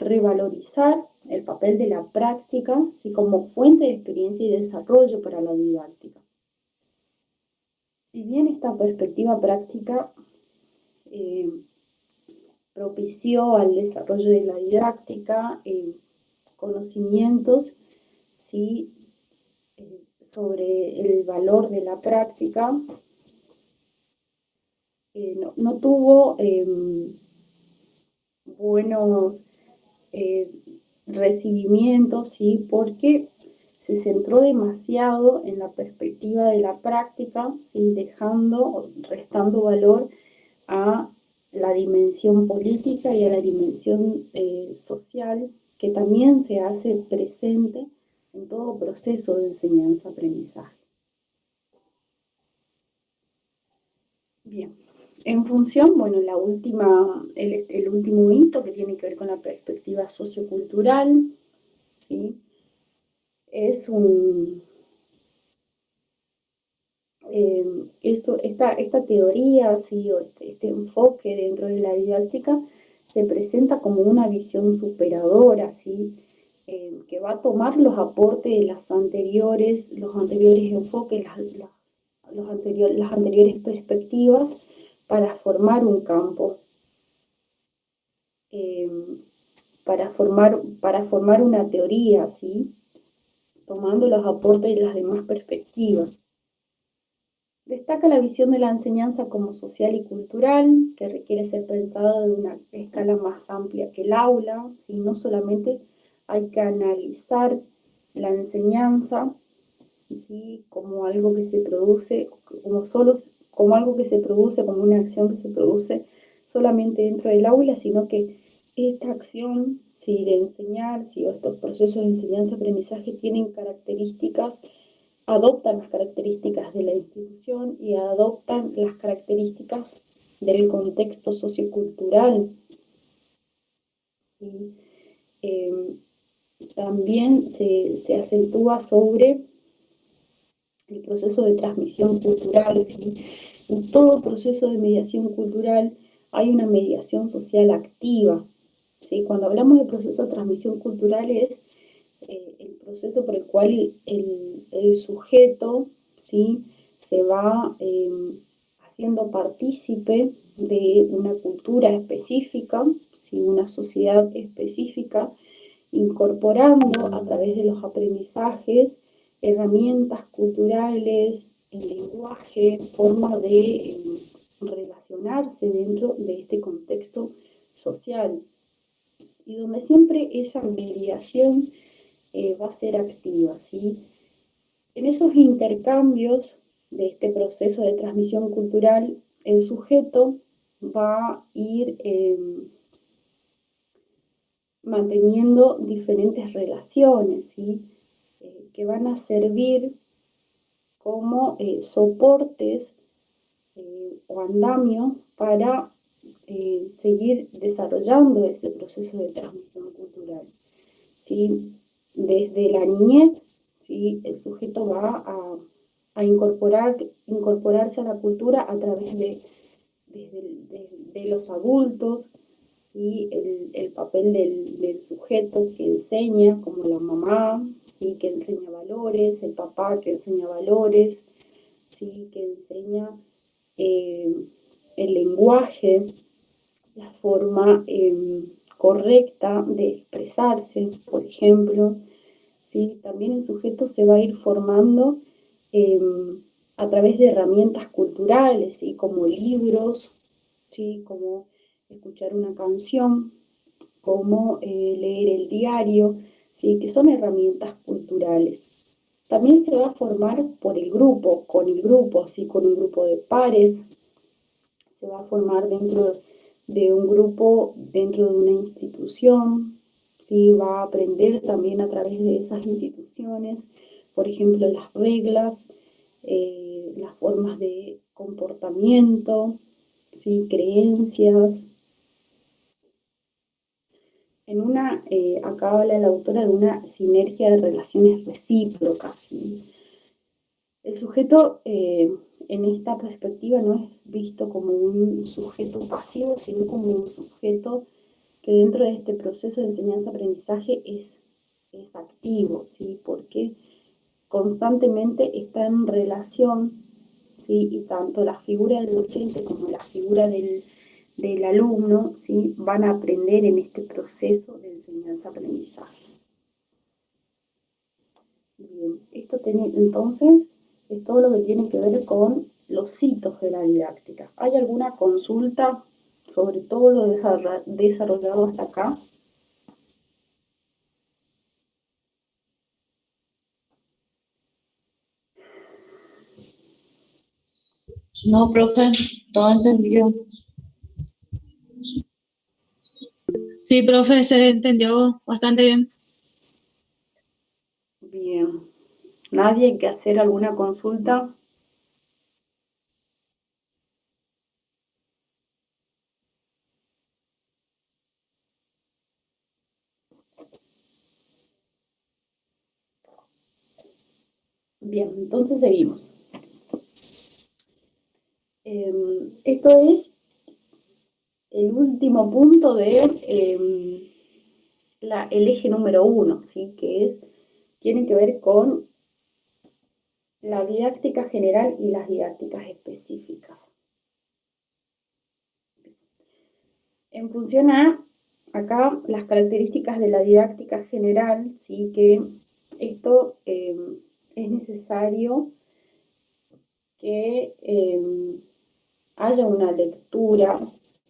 revalorizar el papel de la práctica, ¿sí? Como fuente de experiencia y desarrollo para la didáctica. Si bien esta perspectiva práctica eh, propició al desarrollo de la didáctica conocimientos, ¿sí? Sobre el valor de la práctica, no tuvo buenos recibimientos, ¿sí? Porque se centró demasiado en la perspectiva de la práctica, ¿sí? Dejando o restando valor a la dimensión política y a la dimensión social, que también se hace presente en todo proceso de enseñanza-aprendizaje. Bien, en función, bueno, el último hito que tiene que ver con la perspectiva sociocultural, ¿sí? Es un, esta teoría, ¿sí? O este enfoque dentro de la didáctica se presenta como una visión superadora, ¿sí? Que va a tomar los aportes de los anteriores enfoques, las anteriores perspectivas para formar un campo, eh, para formar una teoría, ¿sí? Tomando los aportes de las demás perspectivas. Destaca la visión de la enseñanza como social y cultural, que requiere ser pensada de una escala más amplia que el aula, ¿sí? No solamente hay que analizar la enseñanza, ¿sí? Como algo que se produce, como algo que se produce, como una acción que se produce solamente dentro del aula, sino que esta acción, ¿sí? De enseñar, ¿sí? O estos procesos de enseñanza-aprendizaje tienen características, adoptan las características de la institución y adoptan las características del contexto sociocultural. ¿Sí? Eh, También se acentúa sobre el proceso de transmisión cultural, ¿sí? En todo proceso de mediación cultural hay una mediación social activa, ¿sí? Cuando hablamos de proceso de transmisión cultural es el proceso por el cual el sujeto, ¿sí? Se va haciendo partícipe de una cultura específica, ¿sí? Una sociedad específica, incorporando a través de los aprendizajes herramientas culturales, el lenguaje, forma de relacionarse dentro de este contexto social, y donde siempre esa mediación va a ser activa, ¿sí? En esos intercambios de este proceso de transmisión cultural, el sujeto va a ir manteniendo diferentes relaciones, ¿sí? Que van a servir como soportes o andamios para seguir desarrollando ese proceso de transmisión cultural, ¿sí? Desde la niñez, ¿sí? El sujeto va a incorporarse a la cultura a través de los adultos, ¿sí? El papel del sujeto que enseña, como la mamá, ¿sí? Que enseña valores, el papá que enseña valores, ¿sí? Que enseña el lenguaje, la forma correcta de expresarse, por ejemplo, ¿sí? También el sujeto se va a ir formando eh, a través de herramientas culturales, ¿sí? Como libros, ¿sí? Como escuchar una canción, como leer el diario, ¿sí? Que son herramientas culturales. También se va a formar por el grupo, con el grupo, ¿sí? Con un grupo de pares, se va a formar dentro de un grupo, dentro de una institución, ¿sí? Va a aprender también a través de esas instituciones, por ejemplo, las reglas, las formas de comportamiento, ¿sí? Creencias. Acá habla la autora de una sinergia de relaciones recíprocas, ¿sí? El sujeto en esta perspectiva no es visto como un sujeto pasivo, sino como un sujeto que dentro de este proceso de enseñanza-aprendizaje es activo, ¿sí? Porque constantemente está en relación, ¿sí? Y tanto la figura del docente como la figura del alumno, ¿sí? Van a aprender en este proceso de enseñanza-aprendizaje. Bien, esto entonces es todo lo que tiene que ver con los hitos de la didáctica. ¿Hay alguna consulta sobre todo lo desarrollado hasta acá? No, profe, todo entendido. Sí, profe, se entendió bastante bien. Bien. ¿Nadie hay que hacer alguna consulta? Bien, entonces seguimos. Esto es el último punto de el eje número 1, ¿sí? Tiene que ver con la didáctica general y las didácticas específicas. En función a, acá, las características de la didáctica general, sí que esto es necesario que haya una lectura,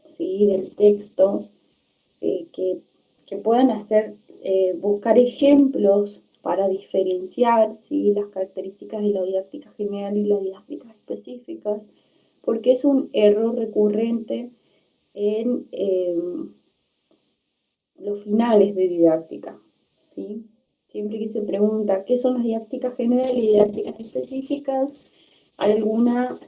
¿sí? Del texto, que puedan buscar ejemplos para diferenciar, ¿sí? Las características de la didáctica general y las didácticas específicas, porque es un error recurrente en los finales de didáctica, ¿sí? Siempre que se pregunta qué son las didácticas generales y didácticas específicas, hay alguna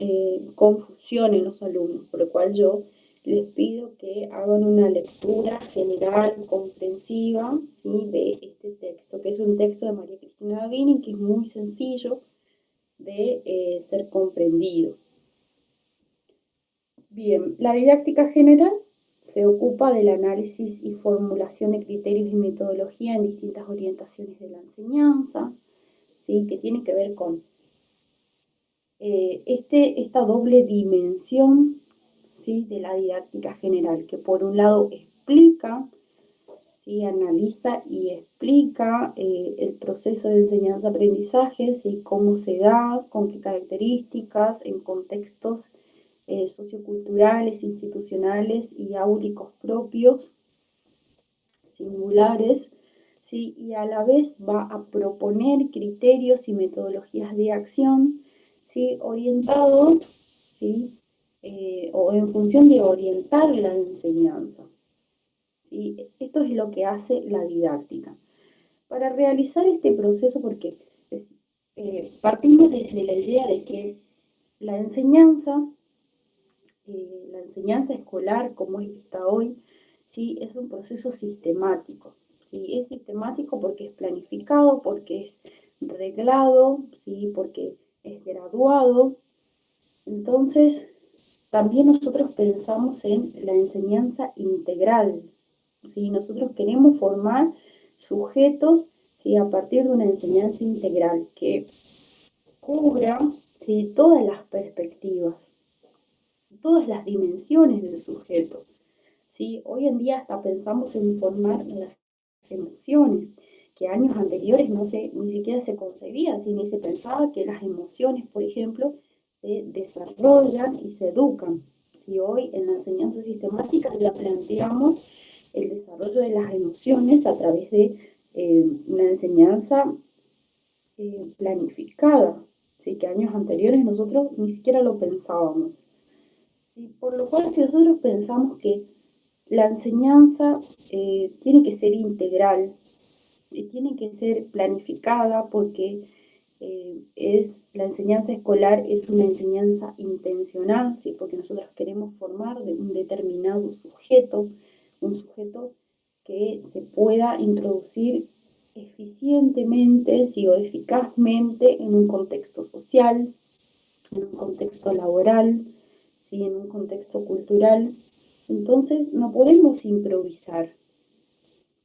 confusión en los alumnos, por lo cual yo les pido que hagan una lectura general, comprensiva, ¿sí? De este texto, que es un texto de María Cristina Gavini, que es muy sencillo de ser comprendido. Bien, la didáctica general se ocupa del análisis y formulación de criterios y metodología en distintas orientaciones de la enseñanza, ¿sí? Que tiene que ver con esta doble dimensión, ¿sí? De la didáctica general, que por un lado explica, ¿sí? Analiza y explica el proceso de enseñanza-aprendizaje, ¿sí? Cómo se da, con qué características, en contextos socioculturales, institucionales y áulicos propios, singulares, ¿sí? Y a la vez va a proponer criterios y metodologías de acción, ¿sí? Orientados, ¿sí? O en función de orientar la enseñanza, ¿sí? Esto es lo que hace la didáctica. Para realizar este proceso, porque partimos desde la idea de que la enseñanza escolar, como es vista hoy, ¿sí? Es un proceso sistemático. ¿Sí? Es sistemático porque es planificado, porque es reglado, ¿sí? Porque es graduado. Entonces, también nosotros pensamos en la enseñanza integral. ¿Sí? Nosotros queremos formar sujetos, ¿sí? A partir de una enseñanza integral que cubra, ¿sí? Todas las perspectivas, todas las dimensiones del sujeto. ¿Sí? Hoy en día hasta pensamos en formar las emociones, que años anteriores ni siquiera se concebía, ¿sí? Ni se pensaba que las emociones, por ejemplo, se desarrollan y se educan. ¿Sí? Hoy en la enseñanza sistemática ya planteamos el desarrollo de las emociones a través de una enseñanza planificada, ¿sí? Que años anteriores nosotros ni siquiera lo pensábamos. ¿Sí? Por lo cual, si nosotros pensamos que la enseñanza tiene que ser integral, tiene que ser planificada porque la enseñanza escolar es una enseñanza intencional, ¿sí? Porque nosotros queremos formar de un determinado sujeto, un sujeto que se pueda introducir eficientemente, ¿sí? O eficazmente en un contexto social, en un contexto laboral, ¿sí? En un contexto cultural. Entonces no podemos improvisar,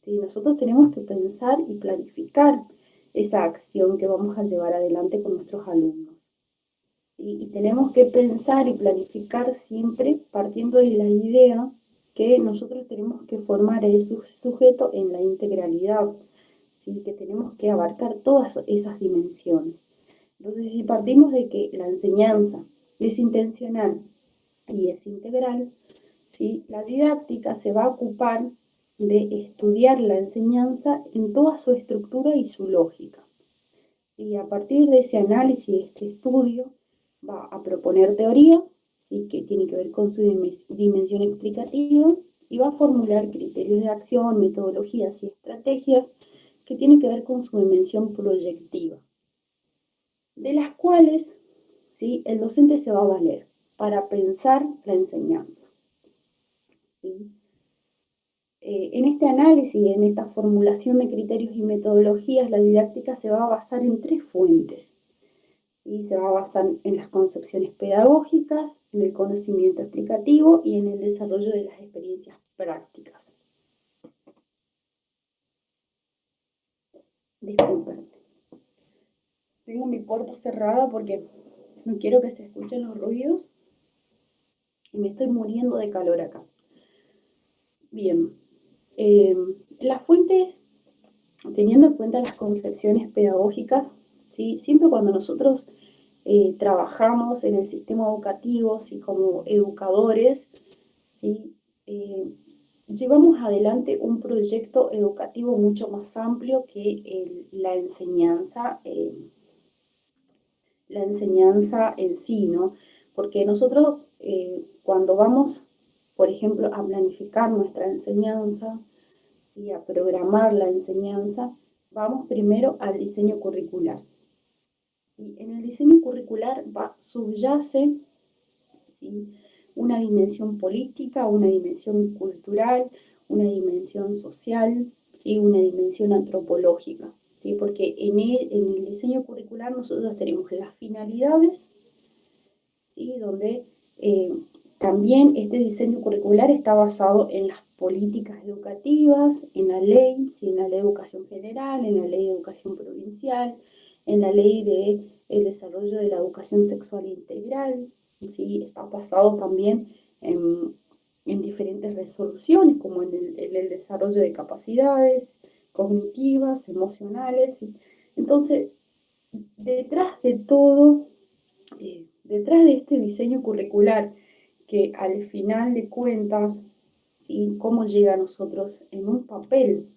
¿sí? Nosotros tenemos que pensar y planificar esa acción que vamos a llevar adelante con nuestros alumnos. Y tenemos que pensar y planificar siempre partiendo de la idea que nosotros tenemos que formar a ese sujeto en la integralidad, ¿sí? Que tenemos que abarcar todas esas dimensiones. Entonces, si partimos de que la enseñanza es intencional y es integral, ¿sí? La didáctica se va a ocupar de estudiar la enseñanza en toda su estructura y su lógica. Y a partir de ese análisis, de este estudio, va a proponer teoría, ¿sí? Que tiene que ver con su dimensión explicativa, y va a formular criterios de acción, metodologías y estrategias que tienen que ver con su dimensión proyectiva, de las cuales, ¿sí? El docente se va a valer para pensar la enseñanza, ¿sí? En este análisis, en esta formulación de criterios y metodologías, la didáctica se va a basar en 3 fuentes. Y se va a basar en las concepciones pedagógicas, en el conocimiento explicativo y en el desarrollo de las experiencias prácticas. Disculpen. Tengo mi puerta cerrada porque no quiero que se escuchen los ruidos y me estoy muriendo de calor acá. Bien. Las fuentes, teniendo en cuenta las concepciones pedagógicas, ¿sí? Siempre cuando nosotros trabajamos en el sistema educativo, ¿sí? Como educadores, ¿sí? Llevamos adelante un proyecto educativo mucho más amplio que la enseñanza en sí, ¿no? Porque nosotros cuando vamos, por ejemplo, a planificar nuestra enseñanza y a programar la enseñanza, vamos primero al diseño curricular. Y en el diseño curricular subyace, ¿sí? Una dimensión política, una dimensión cultural, una dimensión social, ¿sí? Una dimensión antropológica, ¿sí? Porque en el diseño curricular nosotros tenemos las finalidades, ¿sí? Donde también este diseño curricular está basado en las políticas educativas, en la ley, ¿sí? En la ley de educación general, en la ley de educación provincial, en la ley de el desarrollo de la educación sexual integral, ¿sí? Está basado también en diferentes resoluciones, como en el desarrollo de capacidades cognitivas, emocionales. ¿Sí? Entonces, detrás de todo, detrás de este diseño curricular, que al final de cuentas, ¿sí? Cómo llega a nosotros en un papel,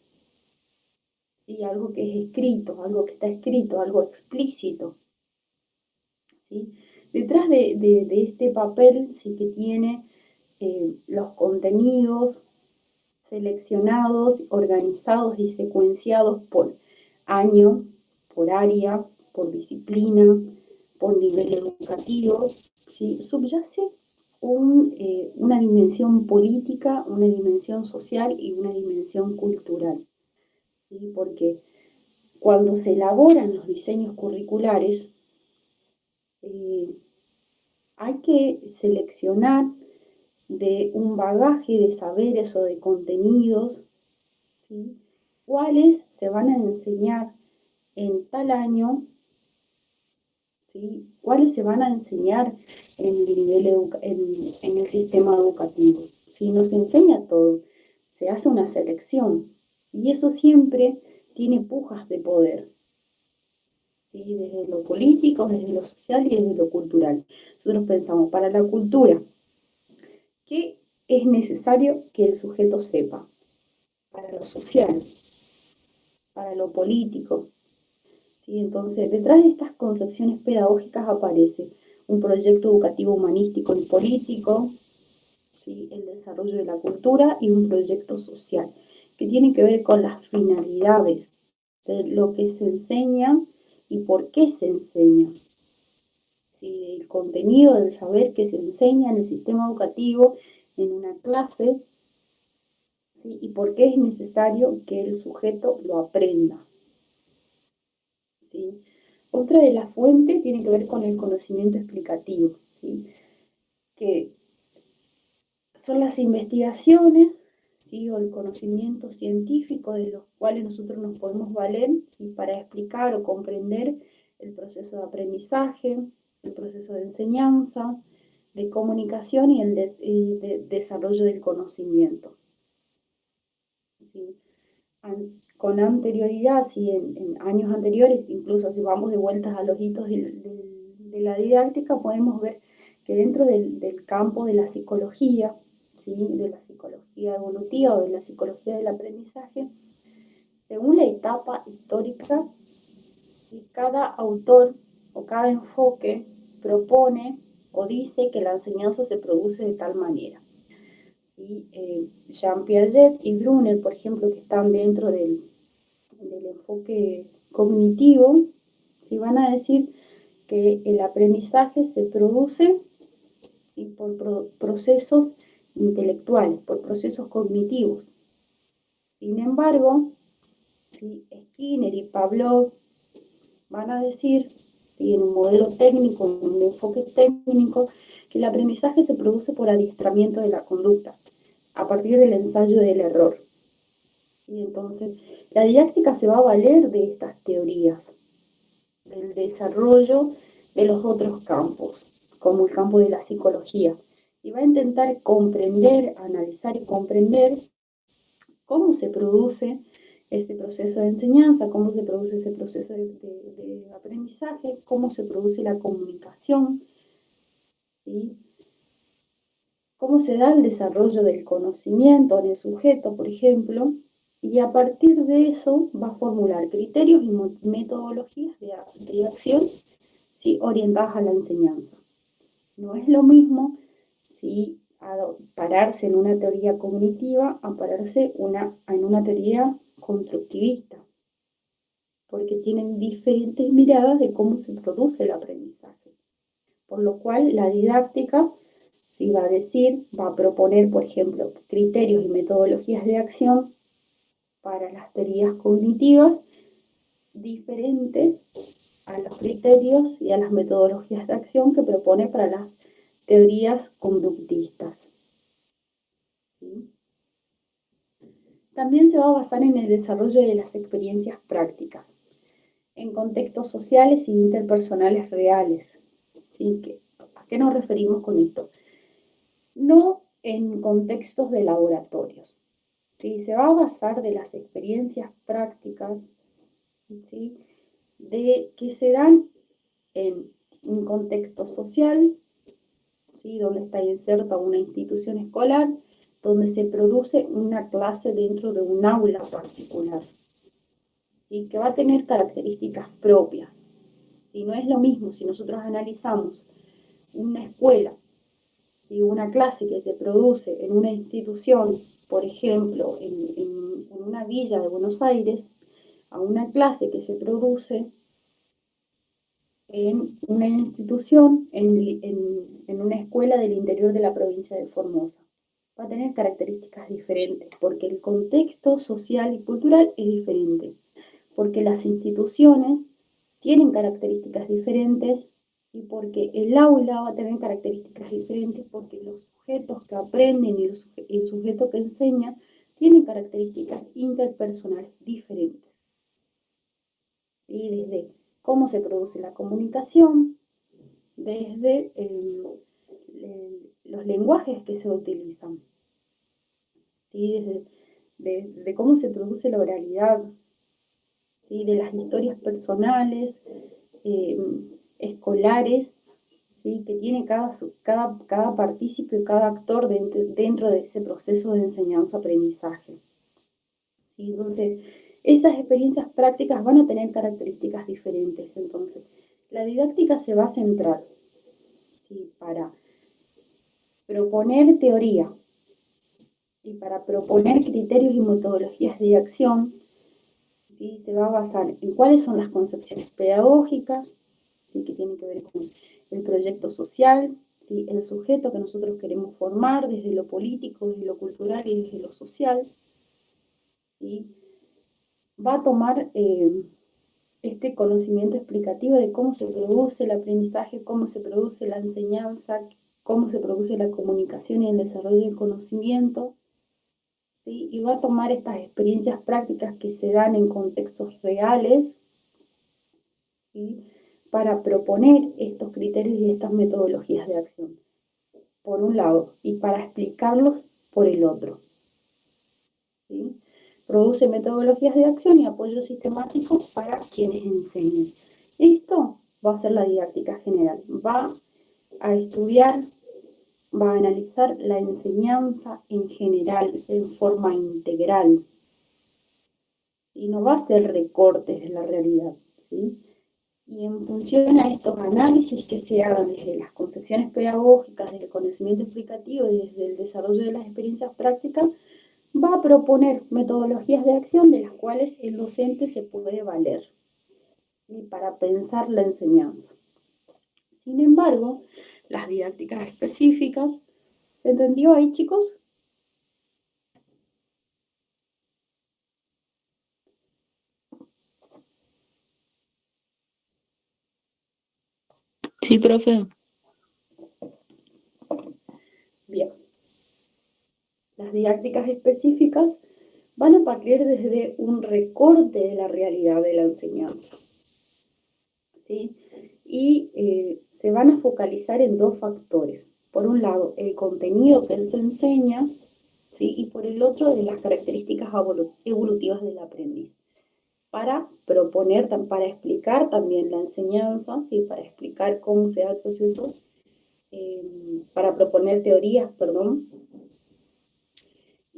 ¿sí? Algo que es escrito, algo que está escrito, algo explícito, ¿sí? Detrás de este papel sí que tiene los contenidos seleccionados, organizados y secuenciados por año, por área, por disciplina, por nivel educativo, ¿sí? Subyace una dimensión política, una dimensión social y una dimensión cultural, ¿sí? Porque cuando se elaboran los diseños curriculares, hay que seleccionar de un bagaje de saberes o de contenidos, ¿sí? Cuáles se van a enseñar en tal año, ¿sí? Cuáles se van a enseñar en el nivel en el sistema educativo. Si no se enseña todo, se hace una selección y eso siempre tiene pujas de poder, ¿sí? Desde lo político, desde lo social y desde lo cultural. Nosotros pensamos, para la cultura, ¿qué es necesario que el sujeto sepa? Para lo social, para lo político, ¿sí? Entonces, detrás de estas concepciones pedagógicas aparece un proyecto educativo humanístico y político, ¿sí? El desarrollo de la cultura y un proyecto social, que tiene que ver con las finalidades de lo que se enseña y por qué se enseña, ¿sí? El contenido del saber que se enseña en el sistema educativo, en una clase, ¿sí? Y por qué es necesario que el sujeto lo aprenda, ¿sí? Otra de las fuentes tiene que ver con el conocimiento explicativo, ¿sí? Que son las investigaciones, ¿sí? O el conocimiento científico de los cuales nosotros nos podemos valer, ¿sí? Para explicar o comprender el proceso de aprendizaje, el proceso de enseñanza, de comunicación y el de desarrollo del conocimiento. ¿Sí? Con anterioridad, ¿sí? En años anteriores, incluso si vamos de vueltas a los hitos de la didáctica, podemos ver que dentro del campo de la psicología, ¿sí? De la psicología evolutiva o de la psicología del aprendizaje, según la etapa histórica, cada autor o cada enfoque propone o dice que la enseñanza se produce de tal manera. ¿Sí? Jean Piaget y Brunner, por ejemplo, que están dentro del enfoque cognitivo, ¿sí? Van a decir que el aprendizaje se produce, ¿sí? Por procesos intelectuales, por procesos cognitivos. Sin embargo, ¿sí? Skinner y Pavlov van a decir, ¿sí? En un modelo técnico, en un enfoque técnico, que el aprendizaje se produce por adiestramiento de la conducta, a partir del ensayo del error. Y entonces, la didáctica se va a valer de estas teorías, del desarrollo de los otros campos, como el campo de la psicología, y va a intentar comprender, analizar y comprender cómo se produce ese proceso de enseñanza, cómo se produce ese proceso de aprendizaje, cómo se produce la comunicación, ¿sí? Cómo se da el desarrollo del conocimiento en el sujeto, por ejemplo, y a partir de eso va a formular criterios y metodologías de acción, ¿sí? Orientadas a la enseñanza. No es lo mismo, ¿sí? Pararse en una teoría cognitiva a pararse en una teoría constructivista, porque tienen diferentes miradas de cómo se produce el aprendizaje. Por lo cual la didáctica sí va a decir, va a proponer, por ejemplo, criterios y metodologías de acción para las teorías cognitivas diferentes a los criterios y a las metodologías de acción que propone para las teorías conductistas. ¿Sí? También se va a basar en el desarrollo de las experiencias prácticas, en contextos sociales y interpersonales reales. ¿Sí? ¿A qué nos referimos con esto? No en contextos de laboratorios. ¿Sí? Se va a basar de las experiencias prácticas, ¿sí? De que se dan en un contexto social, ¿sí? Donde está inserta una institución escolar, donde se produce una clase dentro de un aula particular, ¿sí? Que va a tener características propias. ¿Sí? No es lo mismo si nosotros analizamos una escuela, ¿sí? Una clase que se produce en una institución, por ejemplo, en una villa de Buenos Aires, a una clase que se produce en una institución, en una escuela del interior de la provincia de Formosa. Va a tener características diferentes, porque el contexto social y cultural es diferente, porque las instituciones tienen características diferentes y porque el aula va a tener características diferentes, porque los sujetos que aprenden y el sujeto que enseña tienen características interpersonales diferentes. Y desde cómo se produce la comunicación, desde los lenguajes que se utilizan, ¿sí? Desde cómo se produce la oralidad, ¿sí? De las historias personales, eh, escolares, ¿sí? Que tiene cada partícipe, cada actor dentro de ese proceso de enseñanza-aprendizaje. ¿Sí? Entonces, esas experiencias prácticas van a tener características diferentes. Entonces, la didáctica se va a centrar, ¿sí? Para proponer teoría y para proponer criterios y metodologías de acción, ¿sí? Se va a basar en cuáles son las concepciones pedagógicas, ¿sí? Que tienen que ver con el proyecto social, ¿sí? El sujeto que nosotros queremos formar desde lo político, desde lo cultural y desde lo social, ¿sí? Va a tomar este conocimiento explicativo de cómo se produce el aprendizaje, cómo se produce la enseñanza, cómo se produce la comunicación y el desarrollo del conocimiento, ¿sí? Y va a tomar estas experiencias prácticas que se dan en contextos reales, ¿sí? Para proponer estos criterios y estas metodologías de acción, por un lado, y para explicarlos por el otro, ¿sí? Produce metodologías de acción y apoyo sistemático para quienes enseñan. Esto va a ser la didáctica general, va a estudiar, va a analizar la enseñanza en general, en forma integral, y no va a ser recortes de la realidad, ¿sí? Y en función a estos análisis que se hagan desde las concepciones pedagógicas, desde el conocimiento explicativo y desde el desarrollo de las experiencias prácticas, va a proponer metodologías de acción de las cuales el docente se puede valer, ¿sí? Para pensar la enseñanza. Sin embargo, las didácticas específicas, ¿se entendió ahí, chicos? Sí, profe. Bien. Las didácticas específicas van a partir desde un recorte de la realidad de la enseñanza, ¿sí? Y se van a focalizar en dos factores. Por un lado, el contenido que se enseña, ¿sí? Y por el otro, de las características evolutivas del aprendiz. Para proponer, para explicar también la enseñanza, ¿sí? Para explicar cómo se da el proceso, para proponer teorías, perdón,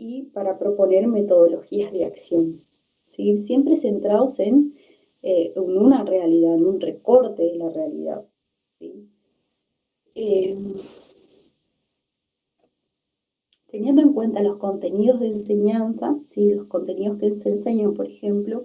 y para proponer metodologías de acción, ¿sí? Siempre centrados en una realidad, en un recorte de la realidad, ¿sí? Eh, Teniendo en cuenta los contenidos de enseñanza, ¿sí? Los contenidos que se enseñan, por ejemplo,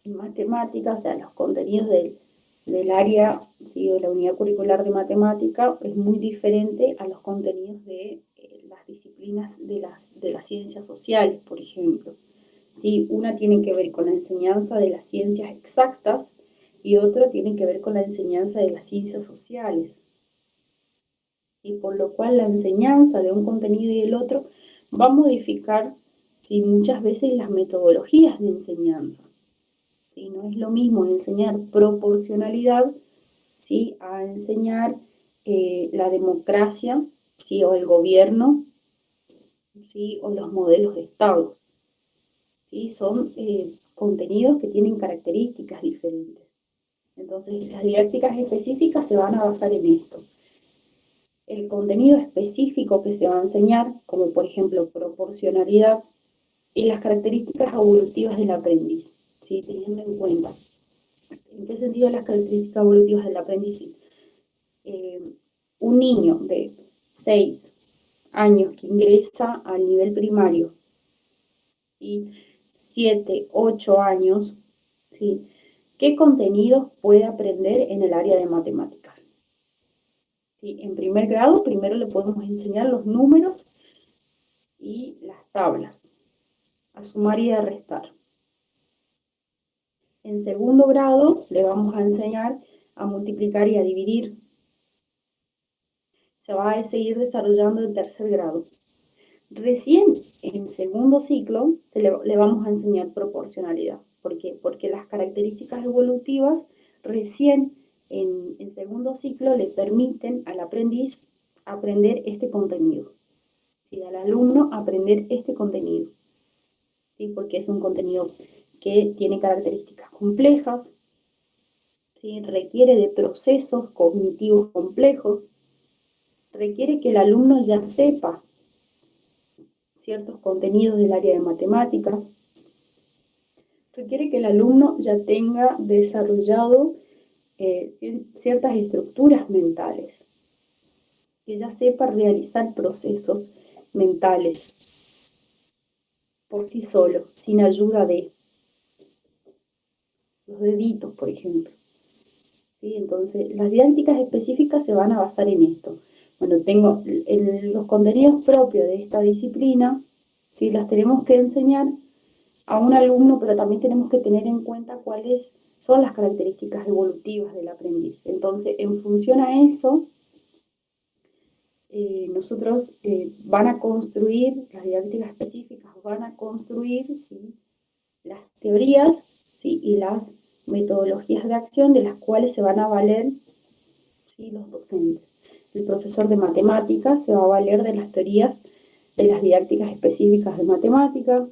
en matemáticas, o sea, los contenidos del área, ¿sí? De la unidad curricular de matemática, es muy diferente a los contenidos de las disciplinas de las ciencias sociales, por ejemplo. ¿Sí? Una tiene que ver con la enseñanza de las ciencias exactas y otra tiene que ver con la enseñanza de las ciencias sociales. Y por lo cual la enseñanza de un contenido y el otro va a modificar, ¿sí? Muchas veces las metodologías de enseñanza. ¿Sí? No es lo mismo enseñar proporcionalidad, ¿sí? A enseñar la democracia, ¿sí? O el gobierno, ¿sí? O los modelos de Estado. ¿Sí? Son contenidos que tienen características diferentes. Entonces, las didácticas específicas se van a basar en esto. El contenido específico que se va a enseñar, como por ejemplo proporcionalidad, y las características evolutivas del aprendiz, ¿sí? Teniendo en cuenta. ¿En qué sentido las características evolutivas del aprendiz? Un niño de 6 años que ingresa al nivel primario, ¿sí? 7, 8 años, ¿sí? ¿Qué contenidos puede aprender en el área de matemáticas? ¿Sí? En primer grado, primero le podemos enseñar los números y las tablas, a sumar y a restar. En segundo grado, le vamos a enseñar a multiplicar y a dividir. Se va a seguir desarrollando en tercer grado. Recién en segundo ciclo le vamos a enseñar proporcionalidad. ¿Por qué? Porque las características evolutivas recién en segundo ciclo le permiten al aprendiz aprender este contenido, ¿sí? Al alumno aprender este contenido, ¿sí? Porque es un contenido que tiene características complejas, ¿sí? Requiere de procesos cognitivos complejos, requiere que el alumno ya sepa ciertos contenidos del área de matemáticas, requiere que el alumno ya tenga desarrollado ciertas estructuras mentales, que ya sepa realizar procesos mentales por sí solo, sin ayuda de los deditos, por ejemplo. ¿Sí? Entonces, las didácticas específicas se van a basar en esto. Bueno, tengo los contenidos propios de esta disciplina, ¿sí? Las tenemos que enseñar a un alumno, pero también tenemos que tener en cuenta cuáles son las características evolutivas del aprendiz. Entonces, en función a eso, nosotros van a construir, las didácticas específicas van a construir, ¿sí?, las teorías, ¿sí?, y las metodologías de acción de las cuales se van a valer, ¿sí?, los docentes. El profesor de matemáticas se va a valer de las teorías de las didácticas específicas de matemáticas,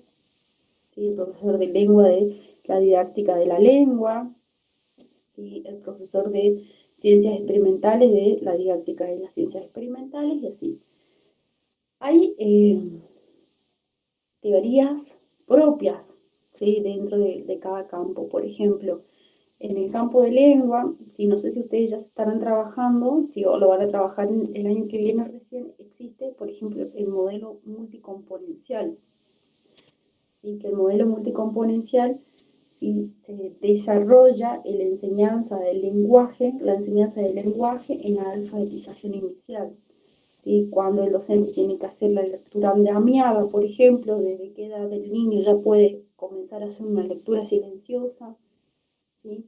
¿sí?, el profesor de lengua de la didáctica de la lengua, ¿sí?, el profesor de ciencias experimentales de la didáctica de las ciencias experimentales, y así. Hay teorías propias, ¿sí?, dentro de cada campo. Por ejemplo, en el campo de lengua, sí, no sé si ustedes ya estarán trabajando, sí, o lo van a trabajar el año que viene recién, existe, por ejemplo, el modelo multicomponencial. ¿Sí? Que el modelo multicomponencial, ¿sí?, se desarrolla en la enseñanza del lenguaje en la alfabetización inicial. ¿Sí? Cuando el docente tiene que hacer la lectura andamiada, por ejemplo, desde qué edad el niño ya puede comenzar a hacer una lectura silenciosa, ¿sí?,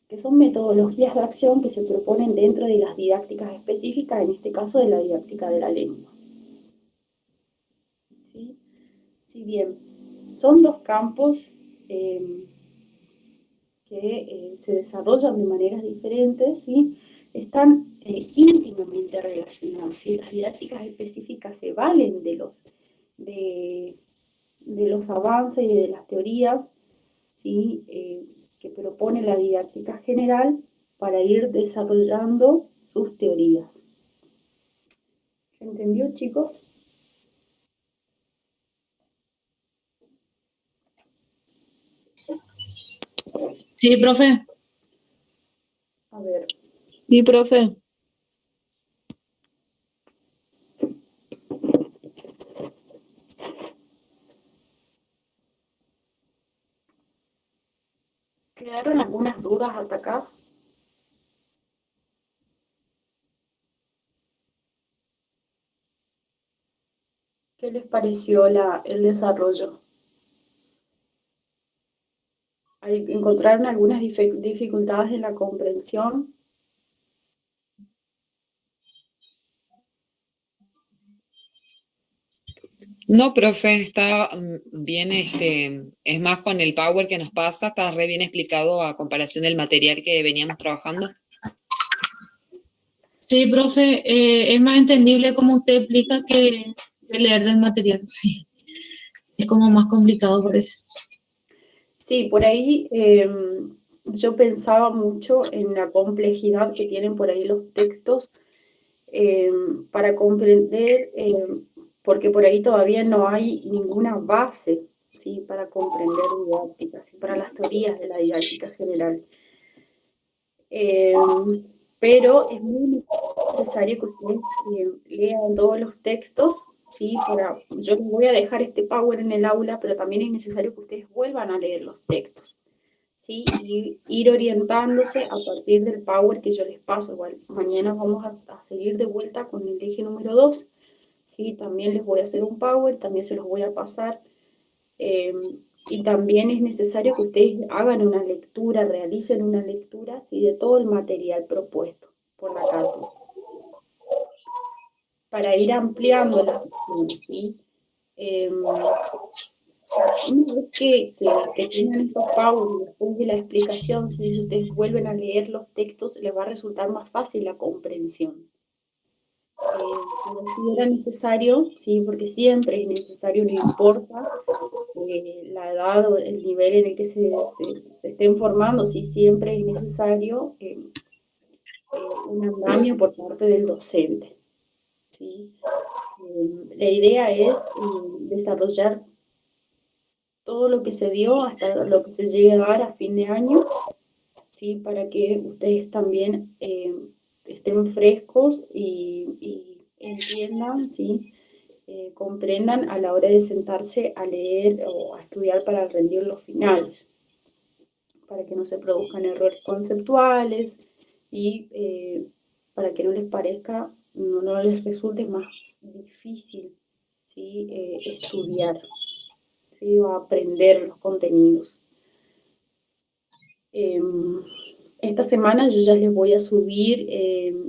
que son metodologías de acción que se proponen dentro de las didácticas específicas, en este caso de la didáctica de la lengua. ¿Sí? Si bien son dos campos que se desarrollan de maneras diferentes, ¿sí?, están íntimamente relacionados. ¿Sí? Las didácticas específicas se valen de los avances y de las teorías, ¿sí?, que propone la didáctica general para ir desarrollando sus teorías. ¿Se entendió, chicos? Sí, profe. A ver. Sí, profe. ¿Quedaron algunas dudas hasta acá? ¿Qué les pareció el desarrollo? ¿Encontraron algunas dificultades en la comprensión? No, profe, está bien, es más con el Power que nos pasa, está re bien explicado a comparación del material que veníamos trabajando. Sí, profe, es más entendible como usted explica que leer del material. Sí. Es como más complicado por eso. Sí, por ahí yo pensaba mucho en la complejidad que tienen por ahí los textos para comprender, porque por ahí todavía no hay ninguna base, ¿sí?, para comprender didáctica, ¿sí?, para las teorías de la didáctica general. Pero es muy necesario que ustedes lean todos los textos, ¿sí? Yo les voy a dejar este Power en el aula, pero también es necesario que ustedes vuelvan a leer los textos, ¿sí? Y ir orientándose a partir del Power que yo les paso. Igual, mañana vamos a seguir de vuelta con el eje número 2, ¿sí? También les voy a hacer un Power, también se los voy a pasar. Y también es necesario que ustedes hagan una lectura, realicen una lectura, ¿sí?, de todo el material propuesto por la cátedra, para ir ampliando las opciones, ¿sí? Una vez que tengan estos powers y después de la explicación, si ustedes vuelven a leer los textos, les va a resultar más fácil la comprensión. Pero si era necesario, sí, porque siempre es necesario, no importa la edad o el nivel en el que se estén formando, sí, siempre es necesario un andamio por parte del docente, ¿sí? La idea es desarrollar todo lo que se dio hasta lo que se llegue a dar a fin de año, ¿sí?, para que ustedes también estén frescos y entiendan, ¿sí?, comprendan a la hora de sentarse a leer o a estudiar para rendir los finales, para que no se produzcan errores conceptuales y para que no les parezca, no les resulte más difícil, ¿sí?, estudiar, ¿sí?, o aprender los contenidos. esta semana yo ya les voy a subir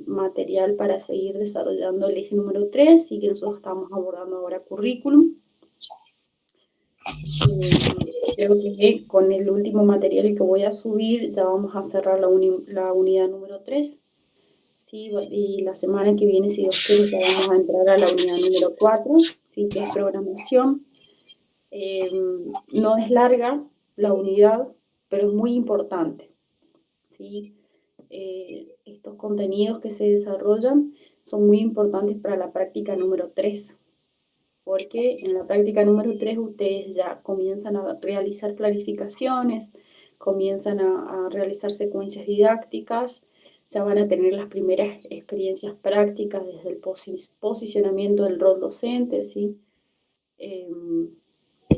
material para seguir desarrollando el eje número 3 y que nosotros estamos abordando ahora currículum. Creo que con el último material que voy a subir ya vamos a cerrar la unidad número 3. ¿Sí? Y la semana que viene, si Dios quiere, ya vamos a entrar a la unidad número 4, ¿sí? Que es programación. No es larga la unidad, pero es muy importante, ¿sí? Estos contenidos que se desarrollan son muy importantes para la práctica número 3, porque en la práctica número 3 ustedes ya comienzan a realizar planificaciones, comienzan a realizar secuencias didácticas, ya van a tener las primeras experiencias prácticas desde el posicionamiento del rol docente, ¿sí?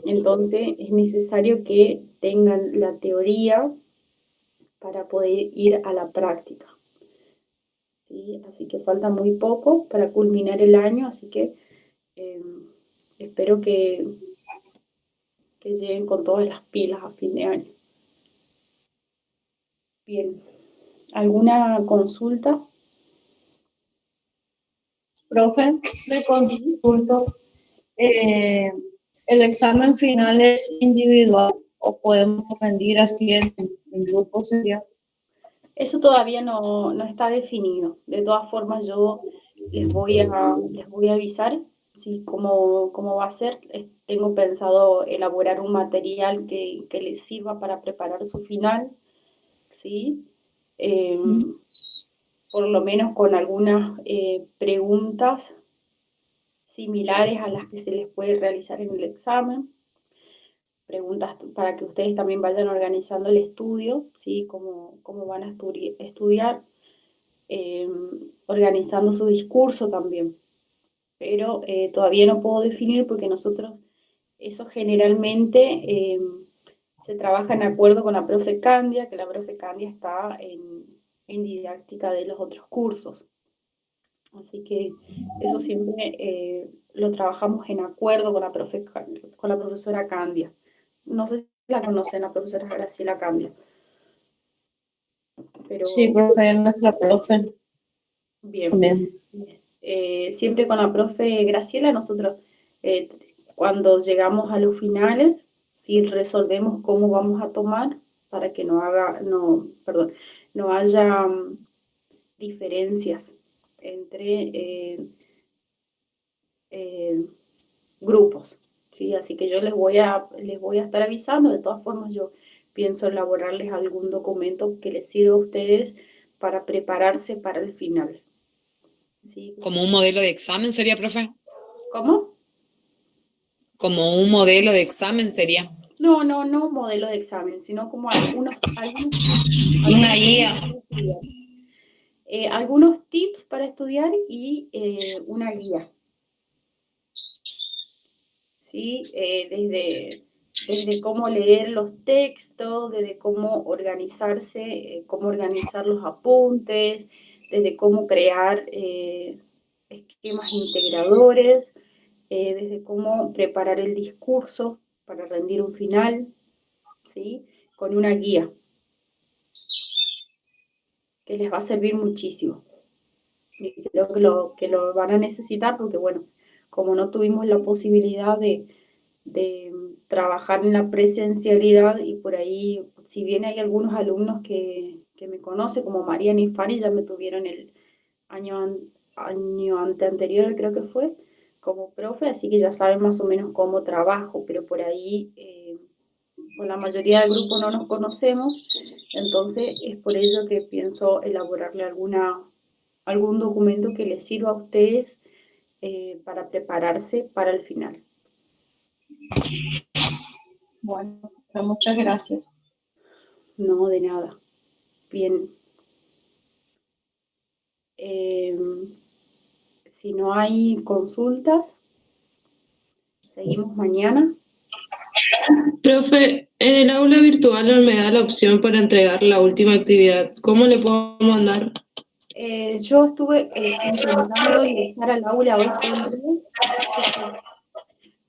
Entonces es necesario que tengan la teoría para poder ir a la práctica, ¿sí? Así que falta muy poco para culminar el año, así que espero que lleguen con todas las pilas a fin de año. Bien, ¿alguna consulta? Profe, me consulto, ¿el examen final es individual o podemos rendir así en grupo? Sería. Eso todavía no está definido. De todas formas, yo les voy a avisar, ¿sí? cómo va a ser. Tengo pensado elaborar un material que les sirva para preparar su final, ¿sí? Por lo menos con algunas preguntas similares a las que se les puede realizar en el examen. Preguntas para que ustedes también vayan organizando el estudio, ¿sí? Cómo van a estudiar, organizando su discurso también. Pero todavía no puedo definir porque nosotros, eso generalmente se trabaja en acuerdo con la profe Candia, que la profe Candia está en didáctica de los otros cursos. Así que eso siempre lo trabajamos en acuerdo con la profesora Candia. No sé si la conocen, la profesora Graciela Candia. Pero, sí, profe, es nuestra profe. Bien. Siempre con la profe Graciela, nosotros cuando llegamos a los finales, sí resolvemos cómo vamos a tomar para que no haya diferencias entre grupos, ¿sí? Así que yo les voy a estar avisando. De todas formas, yo pienso elaborarles algún documento que les sirva a ustedes para prepararse para el final, ¿sí? ¿Como un modelo de examen sería, profe? ¿Cómo? ¿Como un modelo de examen sería? No un modelo de examen, sino como algunos Una guía. Algunos tips para estudiar y una guía. ¿Sí? Desde cómo leer los textos, desde cómo organizarse, cómo organizar los apuntes, desde cómo crear esquemas integradores, desde cómo preparar el discurso para rendir un final, ¿sí? Con una guía que les va a servir muchísimo. Y creo que lo van a necesitar porque, bueno, como no tuvimos la posibilidad de trabajar en la presencialidad y por ahí, si bien hay algunos alumnos que me conocen, como Mariana y Fanny, ya me tuvieron el año anterior, creo que fue, como profe, así que ya saben más o menos cómo trabajo, pero por ahí con la mayoría del grupo no nos conocemos, entonces es por ello que pienso elaborarle algún documento que les sirva a ustedes para prepararse para el final. Bueno, muchas gracias. No, de nada. Bien. Si no hay consultas, seguimos mañana. Profe, en el aula virtual me da la opción para entregar la última actividad. ¿Cómo le puedo mandar? Yo estuve intentando ingresar al aula hoy,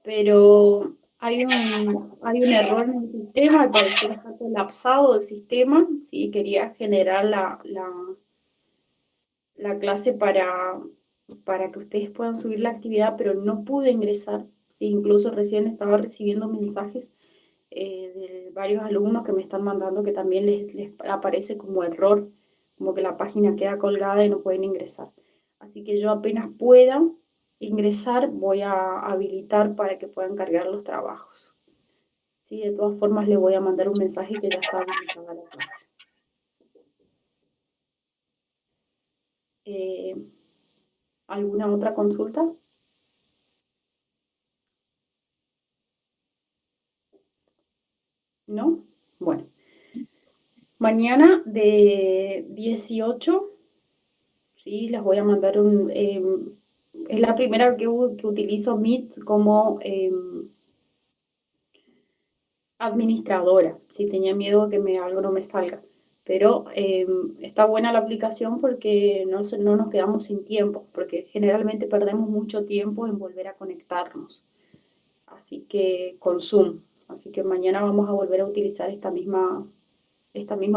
pero hay un error en el sistema, al parecer está colapsado el sistema, ¿sí? Quería generar la clase para que ustedes puedan subir la actividad, pero no pude ingresar, ¿sí? Incluso recién estaba recibiendo mensajes de varios alumnos que me están mandando que también les aparece como error, como que la página queda colgada y no pueden ingresar. Así que yo apenas pueda ingresar, voy a habilitar para que puedan cargar los trabajos. Sí, de todas formas le voy a mandar un mensaje que ya está habilitada la clase. ¿Alguna otra consulta? ¿No? Bueno. Mañana de 18, sí, les voy a mandar es la primera vez que utilizo Meet como administradora. Sí, tenía miedo a que algo no me salga. Pero está buena la aplicación porque no nos quedamos sin tiempo, porque generalmente perdemos mucho tiempo en volver a conectarnos. Así que con Zoom. Así que mañana vamos a volver a utilizar esta misma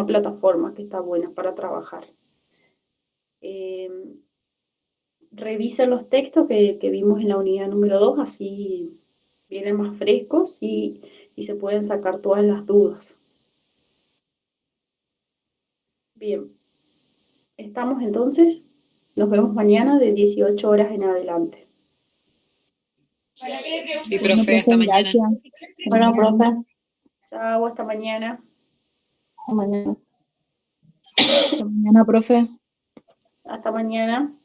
plataforma que está buena para trabajar. Revisen los textos que vimos en la unidad número 2, así vienen más frescos y se pueden sacar todas las dudas. Bien, estamos entonces, nos vemos mañana de 18 horas en adelante. Sí, profe, hasta mañana. Bueno, profe, Chao, hasta mañana. hasta mañana. Hasta mañana, profe. Hasta mañana.